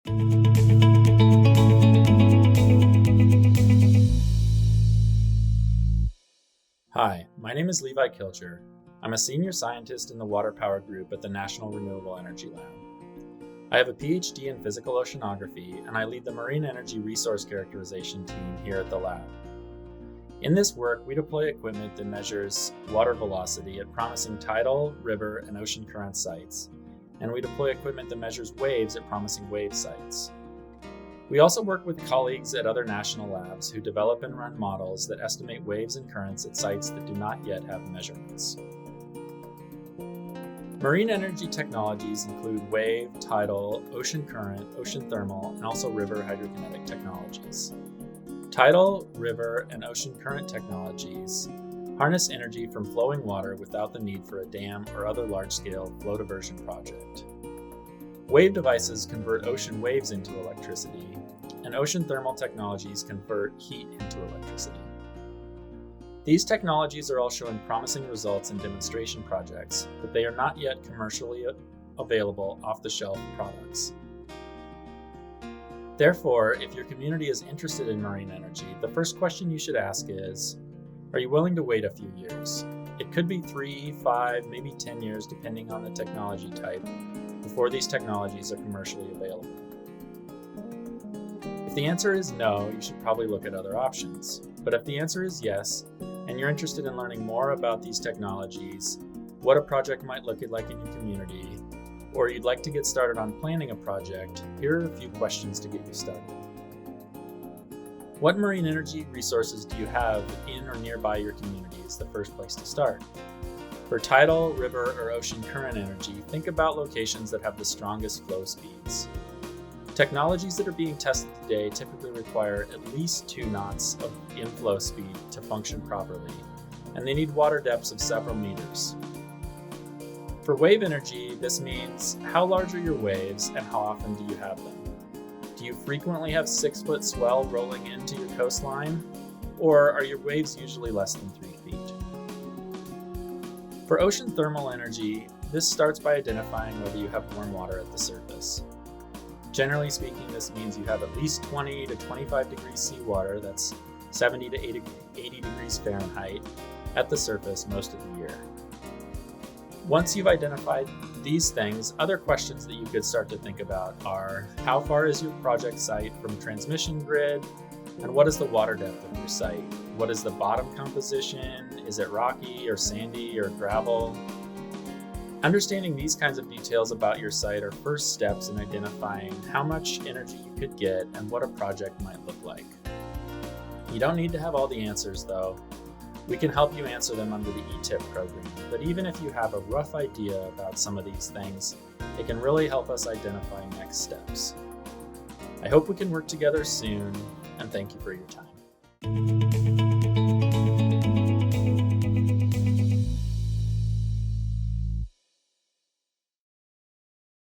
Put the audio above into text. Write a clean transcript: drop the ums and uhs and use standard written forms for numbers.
Hi, my name is Levi Kilcher. I'm a senior scientist in the Water Power Group at the National Renewable Energy Lab. I have a PhD in physical oceanography, and I lead the Marine Energy Resource Characterization team here at the lab. In this work, we deploy equipment that measures water velocity at promising tidal, river, and ocean current sites, and we deploy equipment that measures waves at promising wave sites. We also work with colleagues at other national labs who develop and run models that estimate waves and currents at sites that do not yet have measurements. Marine energy technologies include wave, tidal, ocean current, ocean thermal, and also river hydrokinetic technologies. Tidal, river, and ocean current technologies harness energy from flowing water without the need for a dam or other large-scale flow diversion project. Wave devices convert ocean waves into electricity, and ocean thermal technologies convert heat into electricity. These technologies are all showing promising results in demonstration projects, but they are not yet commercially available off-the-shelf products. Therefore, if your community is interested in marine energy, the first question you should ask is, are you willing to wait a few years? It could be 3, 5, maybe 10 years depending on the technology type before these technologies are commercially available. If the answer is no, you should probably look at other options. But if the answer is yes, and you're interested in learning more about these technologies, what a project might look like in your community, or you'd like to get started on planning a project, here are a few questions to get you started. What marine energy resources do you have in or nearby your community is the first place to start. For tidal, river, or ocean current energy, think about locations that have the strongest flow speeds. Technologies that are being tested today typically require at least 2 knots of inflow speed to function properly, and they need water depths of several meters. For wave energy, this means how large are your waves and how often do you have them? Do you frequently have 6-foot swell rolling into your coastline, or are your waves usually less than 3 feet? For ocean thermal energy, this starts by identifying whether you have warm water at the surface. Generally speaking, this means you have at least 20 to 25 degrees seawater, that's 70 to 80 degrees Fahrenheit, at the surface most of the year. Once you've identified these things, other questions that you could start to think about are, how far is your project site from transmission grid? And what is the water depth of your site? What is the bottom composition? Is it rocky or sandy or gravel? Understanding these kinds of details about your site are first steps in identifying how much energy you could get and what a project might look like. You don't need to have all the answers though. We can help you answer them under the ETIPP program, but even if you have a rough idea about some of these things, it can really help us identify next steps. I hope we can work together soon, and thank you for your time.